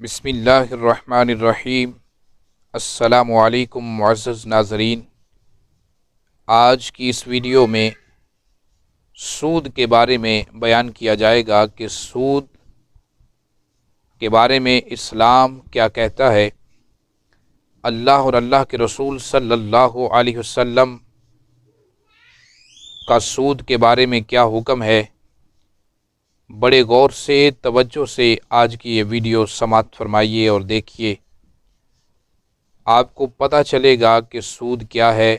بسم اللہ الرحمن الرحیم۔ السلام علیکم معزز ناظرین، آج کی اس ویڈیو میں سود کے بارے میں بیان کیا جائے گا کہ سود کے بارے میں اسلام کیا کہتا ہے، اللہ اور اللہ کے رسول صلی اللہ علیہ وسلم کا سود کے بارے میں کیا حکم ہے۔ بڑے غور سے توجہ سے آج کی یہ ویڈیو سماعت فرمائیے اور دیکھیے، آپ کو پتہ چلے گا کہ سود کیا ہے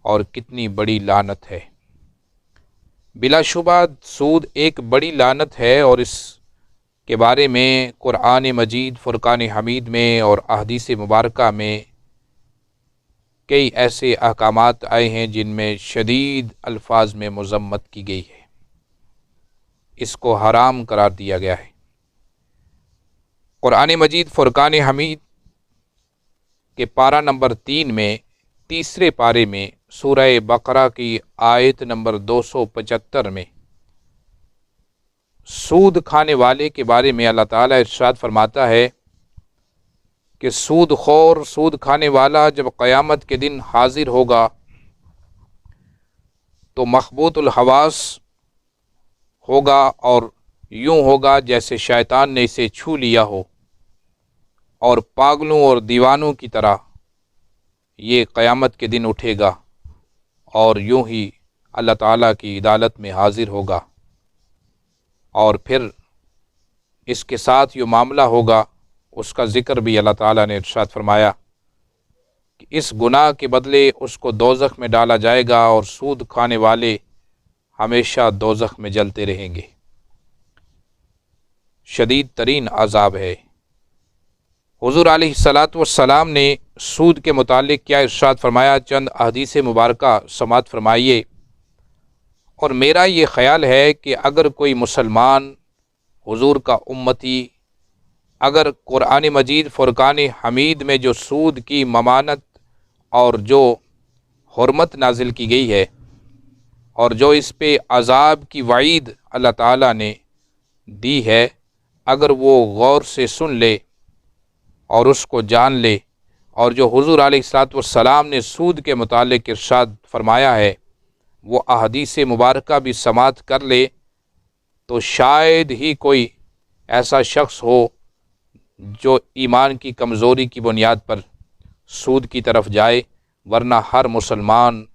اور کتنی بڑی لعنت ہے۔ بلا شبہ سود ایک بڑی لعنت ہے اور اس کے بارے میں قرآن مجید فرقان حمید میں اور احادیث مبارکہ میں کئی ایسے احکامات آئے ہیں جن میں شدید الفاظ میں مذمت کی گئی ہے، اس کو حرام قرار دیا گیا ہے۔ قرآن مجید فرقان حمید کے پارہ نمبر 3 میں تیسرے پارے میں سورہ بقرہ کی آیت نمبر 275 میں سود کھانے والے کے بارے میں اللہ تعالیٰ ارشاد فرماتا ہے کہ سود خور، سود کھانے والا جب قیامت کے دن حاضر ہوگا تو مخبوط الحواس ہوگا اور یوں ہوگا جیسے شیطان نے اسے چھو لیا ہو، اور پاگلوں اور دیوانوں کی طرح یہ قیامت کے دن اٹھے گا اور یوں ہی اللہ تعالیٰ کی عدالت میں حاضر ہوگا، اور پھر اس کے ساتھ جو معاملہ ہوگا اس کا ذکر بھی اللہ تعالیٰ نے ارشاد فرمایا کہ اس گناہ کے بدلے اس کو دوزخ میں ڈالا جائے گا اور سود کھانے والے ہمیشہ دوزخ میں جلتے رہیں گے، شدید ترین عذاب ہے۔ حضور علیہ السلام نے سود کے متعلق کیا ارشاد فرمایا، چند احادیث مبارکہ سماعت فرمائیے۔ اور میرا یہ خیال ہے کہ اگر کوئی مسلمان حضور کا امتی اگر قرآن مجید فرقان حمید میں جو سود کی ممانت اور جو حرمت نازل کی گئی ہے اور جو اس پہ عذاب کی وعید اللہ تعالیٰ نے دی ہے، اگر وہ غور سے سن لے اور اس کو جان لے، اور جو حضور علیہ السلام نے سود کے متعلق ارشاد فرمایا ہے وہ احادیث مبارکہ بھی سماعت کر لے، تو شاید ہی کوئی ایسا شخص ہو جو ایمان کی کمزوری کی بنیاد پر سود کی طرف جائے، ورنہ ہر مسلمان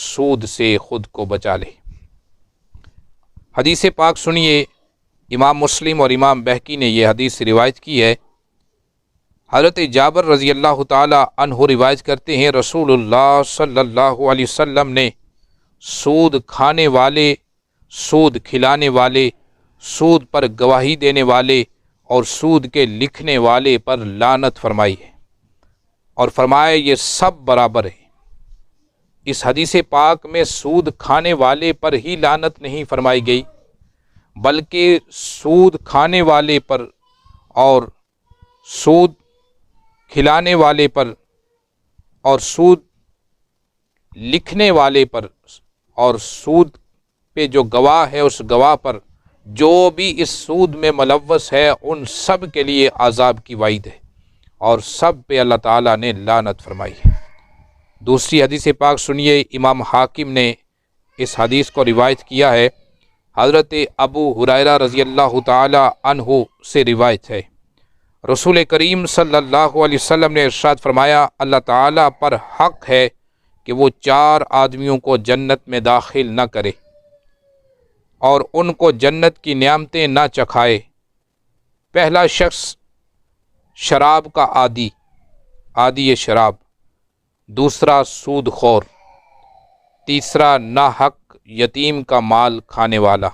سود سے خود کو بچا لے۔ حدیث پاک سنیے، امام مسلم اور امام بہقی نے یہ حدیث روایت کی ہے۔ حضرت جابر رضی اللہ تعالی عنہ روایت کرتے ہیں، رسول اللہ صلی اللہ علیہ وسلم نے سود کھانے والے، سود کھلانے والے، سود پر گواہی دینے والے اور سود کے لکھنے والے پر لعنت فرمائی ہے، اور فرمایا یہ سب برابر ہیں۔ اس حدیث پاک میں سود کھانے والے پر ہی لعنت نہیں فرمائی گئی، بلکہ سود کھانے والے پر اور سود کھلانے والے پر اور سود لکھنے والے پر اور سود پہ جو گواہ ہے اس گواہ پر، جو بھی اس سود میں ملوث ہے، ان سب کے لیے عذاب کی وعید ہے اور سب پہ اللہ تعالیٰ نے لعنت فرمائی ہے۔ دوسری حدیث پاک سنیے، امام حاکم نے اس حدیث کو روایت کیا ہے، حضرت ابو ہریرہ رضی اللہ تعالی عنہ سے روایت ہے، رسول کریم صلی اللہ علیہ وسلم نے ارشاد فرمایا، اللہ تعالیٰ پر حق ہے کہ وہ 4 آدمیوں کو جنت میں داخل نہ کرے اور ان کو جنت کی نعمتیں نہ چکھائے۔ پہلا شخص شراب کا عادی شراب، دوسرا سود خور، تیسرا ناحق یتیم کا مال کھانے والا،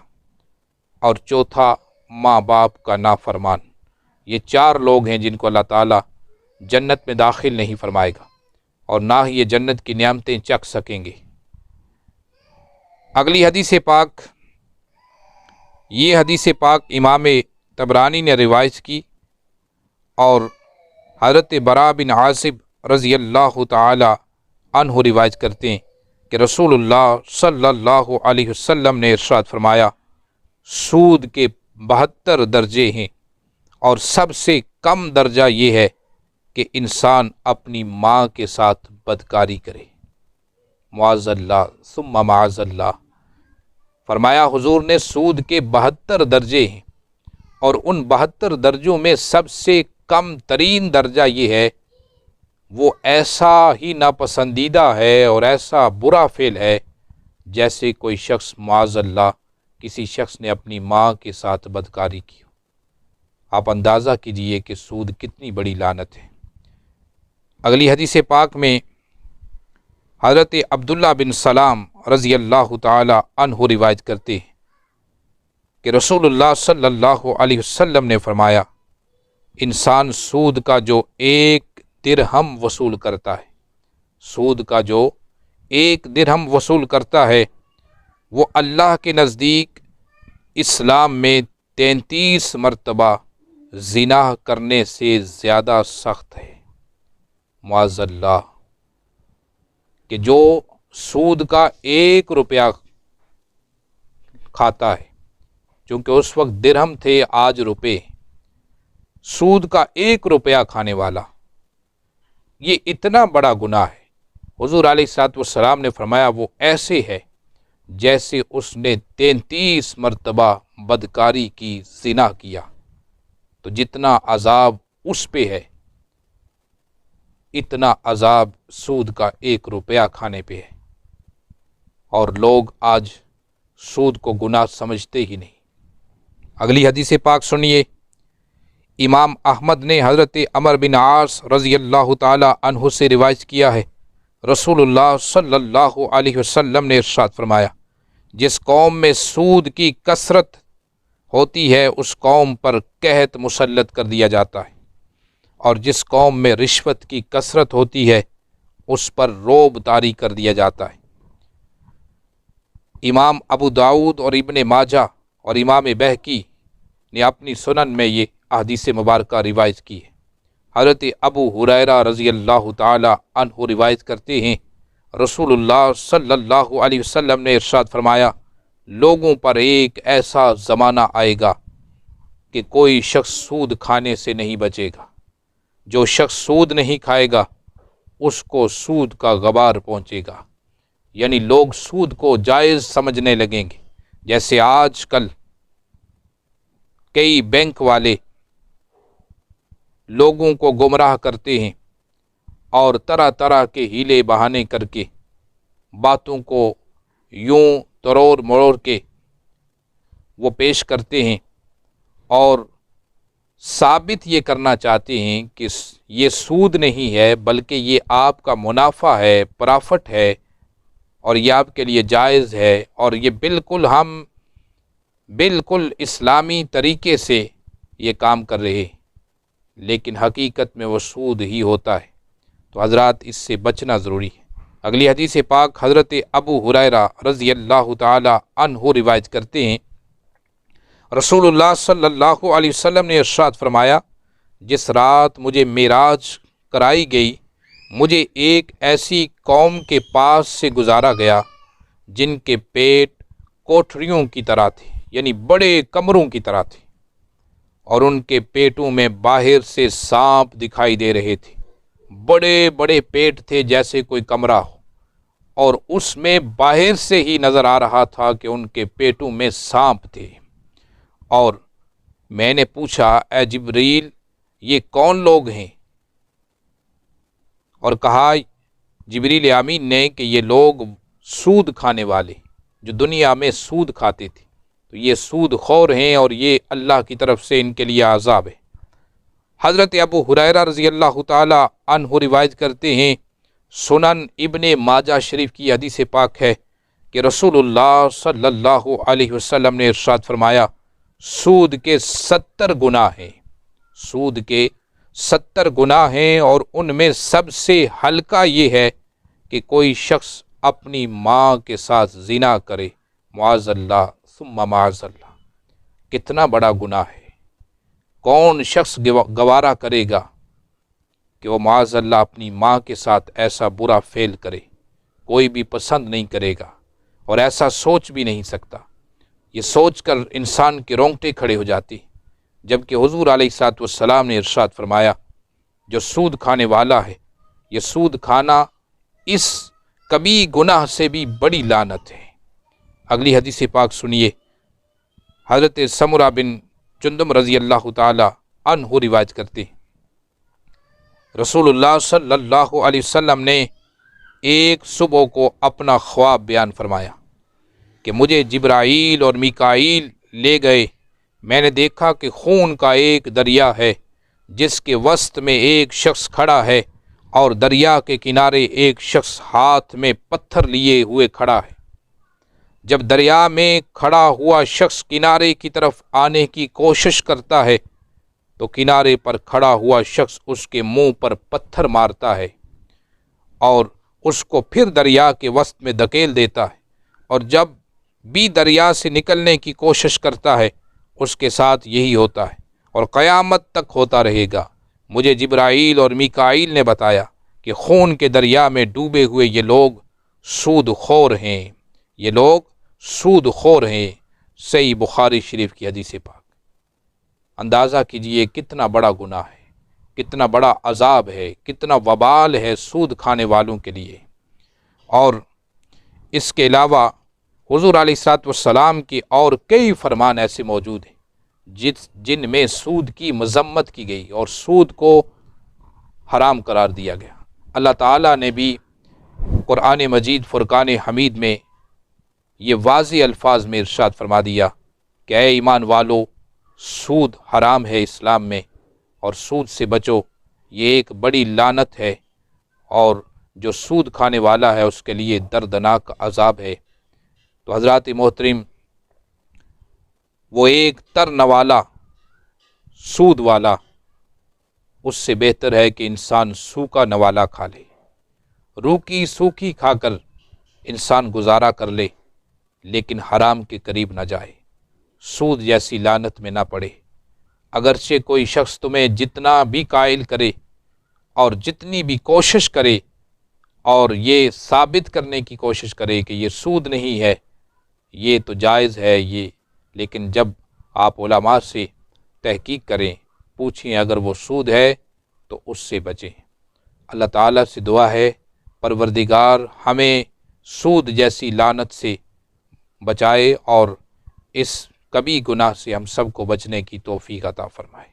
اور چوتھا ماں باپ کا نافرمان۔ یہ 4 لوگ ہیں جن کو اللہ تعالیٰ جنت میں داخل نہیں فرمائے گا اور نہ ہی یہ جنت کی نعمتیں چکھ سکیں گے۔ اگلی حدیث پاک، یہ حدیث پاک امام طبرانی نے روایت کی، اور حضرت براء بن عازب رضی اللہ تعالی عنہ روایت کرتے ہیں کہ رسول اللہ صلی اللہ علیہ وسلم نے ارشاد فرمایا، سود کے 72 درجے ہیں اور سب سے کم درجہ یہ ہے کہ انسان اپنی ماں کے ساتھ بدکاری کرے۔ معاذ اللہ ثم معاذ اللہ۔ فرمایا حضور نے سود کے 72 درجے ہیں، اور ان 72 درجوں میں سب سے کم ترین درجہ یہ ہے، وہ ایسا ہی ناپسندیدہ ہے اور ایسا برا فعل ہے جیسے کوئی شخص معاذ اللہ کسی شخص نے اپنی ماں کے ساتھ بدکاری کی ہو۔ آپ اندازہ کیجئے کہ سود کتنی بڑی لعنت ہے۔ اگلی حدیث پاک میں حضرت عبداللہ بن سلام رضی اللہ تعالی عنہ روایت کرتے ہیں کہ رسول اللہ صلی اللہ علیہ وسلم نے فرمایا، انسان سود کا جو 1 درہم وصول کرتا ہے، سود کا جو 1 درہم وصول کرتا ہے، وہ اللہ کے نزدیک اسلام میں 33 مرتبہ زنا کرنے سے زیادہ سخت ہے۔ معاذ اللہ، کہ جو سود کا 1 روپیہ کھاتا ہے، چونکہ اس وقت درہم تھے، آج روپے، سود کا 1 روپیہ کھانے والا، یہ اتنا بڑا گناہ ہے۔ حضور علیہ الصلوۃ والسلام نے فرمایا وہ ایسے ہے جیسے اس نے 33 مرتبہ بدکاری کی، زنا کیا۔ تو جتنا عذاب اس پہ ہے، اتنا عذاب سود کا 1 روپیہ کھانے پہ ہے، اور لوگ آج سود کو گناہ سمجھتے ہی نہیں۔ اگلی حدیث پاک سنیے۔ امام احمد نے حضرت عمر بن عاص رضی اللہ تعالی عنہ سے روایت کیا ہے، رسول اللہ صلی اللہ علیہ وسلم نے ارشاد فرمایا، جس قوم میں سود کی کثرت ہوتی ہے اس قوم پر قحط مسلط کر دیا جاتا ہے، اور جس قوم میں رشوت کی کثرت ہوتی ہے اس پر رعب طاری کر دیا جاتا ہے۔ امام ابو داؤد اور ابن ماجہ اور امام بہقی نے اپنی سنن میں یہ احادیث مبارکہ روایت کی ہے۔ حضرت ابو ہریرہ رضی اللہ تعالی عنہ روایت کرتے ہیں، رسول اللہ صلی اللہ علیہ وسلم نے ارشاد فرمایا، لوگوں پر ایک ایسا زمانہ آئے گا کہ کوئی شخص سود کھانے سے نہیں بچے گا۔ جو شخص سود نہیں کھائے گا اس کو سود کا غبار پہنچے گا، یعنی لوگ سود کو جائز سمجھنے لگیں گے۔ جیسے آج کل کئی بینک والے لوگوں کو گمراہ کرتے ہیں اور طرح طرح کے ہیلے بہانے کر کے باتوں کو یوں تروڑ مروڑ کے وہ پیش کرتے ہیں، اور ثابت یہ کرنا چاہتے ہیں کہ یہ سود نہیں ہے بلکہ یہ آپ کا منافع ہے، پرافٹ ہے، اور یہ آپ کے لیے جائز ہے، اور یہ بالکل اسلامی طریقے سے یہ کام کر رہے ہیں، لیکن حقیقت میں وہ سود ہی ہوتا ہے۔ تو حضرات اس سے بچنا ضروری ہے۔ اگلی حدیث پاک حضرت ابو ہریرہ رضی اللہ تعالی عنہ روایت کرتے ہیں، رسول اللہ صلی اللہ علیہ وسلم نے ارشاد فرمایا، جس رات مجھے معراج کرائی گئی، مجھے ایک ایسی قوم کے پاس سے گزارا گیا جن کے پیٹ کوٹھریوں کی طرح تھے، یعنی بڑے کمروں کی طرح تھے، اور ان کے پیٹوں میں باہر سے سانپ دکھائی دے رہے تھے۔ بڑے بڑے پیٹ تھے جیسے کوئی کمرہ ہو، اور اس میں باہر سے ہی نظر آ رہا تھا کہ ان کے پیٹوں میں سانپ تھے۔ اور میں نے پوچھا، اے جبریل یہ کون لوگ ہیں؟ اور کہا جبریل امین نے کہ یہ لوگ سود کھانے والے جو دنیا میں سود کھاتے تھے، تو یہ سود خور ہیں اور یہ اللہ کی طرف سے ان کے لیے عذاب ہے۔ حضرت ابو ہریرہ رضی اللہ تعالی عنہ روایت کرتے ہیں، سنن ابن ماجہ شریف کی حدیث پاک ہے کہ رسول اللہ صلی اللہ علیہ وسلم نے ارشاد فرمایا، سود کے 70 گناہ ہیں، سود کے 70 گناہ ہیں، اور ان میں سب سے ہلکا یہ ہے کہ کوئی شخص اپنی ماں کے ساتھ زنا کرے۔ معاذ اللہ ثم معاذ اللہ، کتنا بڑا گناہ ہے۔ کون شخص گوارا کرے گا کہ وہ معاذ اللہ اپنی ماں کے ساتھ ایسا برا فعل کرے؟ کوئی بھی پسند نہیں کرے گا، اور ایسا سوچ بھی نہیں سکتا۔ یہ سوچ کر انسان کے رونگٹے کھڑے ہو جاتے، جبکہ حضور علیہ الصلوۃ والسلام نے ارشاد فرمایا جو سود کھانے والا ہے، یہ سود کھانا اس کبھی گناہ سے بھی بڑی لعنت ہے۔ اگلی حدیث پاک سنیے، حضرت سمرہ بن جندب رضی اللہ تعالی عنہ روایت کرتے ہیں، رسول اللہ صلی اللہ علیہ وسلم نے ایک صبح کو اپنا خواب بیان فرمایا کہ مجھے جبرائیل اور میکائیل لے گئے، میں نے دیکھا کہ خون کا ایک دریا ہے جس کے وسط میں ایک شخص کھڑا ہے اور دریا کے کنارے ایک شخص ہاتھ میں پتھر لیے ہوئے کھڑا ہے۔ جب دریا میں کھڑا ہوا شخص کنارے کی طرف آنے کی کوشش کرتا ہے تو کنارے پر کھڑا ہوا شخص اس کے منہ پر پتھر مارتا ہے اور اس کو پھر دریا کے وسط میں دھکیل دیتا ہے، اور جب بھی دریا سے نکلنے کی کوشش کرتا ہے اس کے ساتھ یہی ہوتا ہے اور قیامت تک ہوتا رہے گا۔ مجھے جبرائیل اور میکائیل نے بتایا کہ خون کے دریا میں ڈوبے ہوئے یہ لوگ سود خور ہیں، یہ لوگ سود خور ہیں۔ صحیح بخاری شریف کی حدیث پاک۔ اندازہ کیجئے کتنا بڑا گناہ ہے، کتنا بڑا عذاب ہے، کتنا وبال ہے سود کھانے والوں کے لیے۔ اور اس کے علاوہ حضور علیہ الصلوۃ والسلام کی اور کئی فرمان ایسے موجود ہیں جن میں سود کی مذمت کی گئی اور سود کو حرام قرار دیا گیا۔ اللہ تعالیٰ نے بھی قرآن مجید فرقان حمید میں یہ واضح الفاظ میں ارشاد فرما دیا کہ اے ایمان والو، سود حرام ہے اسلام میں اور سود سے بچو، یہ ایک بڑی لعنت ہے اور جو سود کھانے والا ہے اس کے لیے دردناک عذاب ہے۔ تو حضرات محترم، وہ ایک تر نوالا سود والا اس سے بہتر ہے کہ انسان سوکھا نوالا کھا لے، روکی سوکھی کھا کر انسان گزارا کر لے لیکن حرام کے قریب نہ جائے، سود جیسی لعنت میں نہ پڑے۔ اگرچہ کوئی شخص تمہیں جتنا بھی قائل کرے اور جتنی بھی کوشش کرے اور یہ ثابت کرنے کی کوشش کرے کہ یہ سود نہیں ہے، یہ تو جائز ہے یہ، لیکن جب آپ علماء سے تحقیق کریں، پوچھیں اگر وہ سود ہے تو اس سے بچیں۔ اللہ تعالیٰ سے دعا ہے پروردگار ہمیں سود جیسی لعنت سے بچائے اور اس کبھی گناہ سے ہم سب کو بچنے کی توفیق عطا فرمائے۔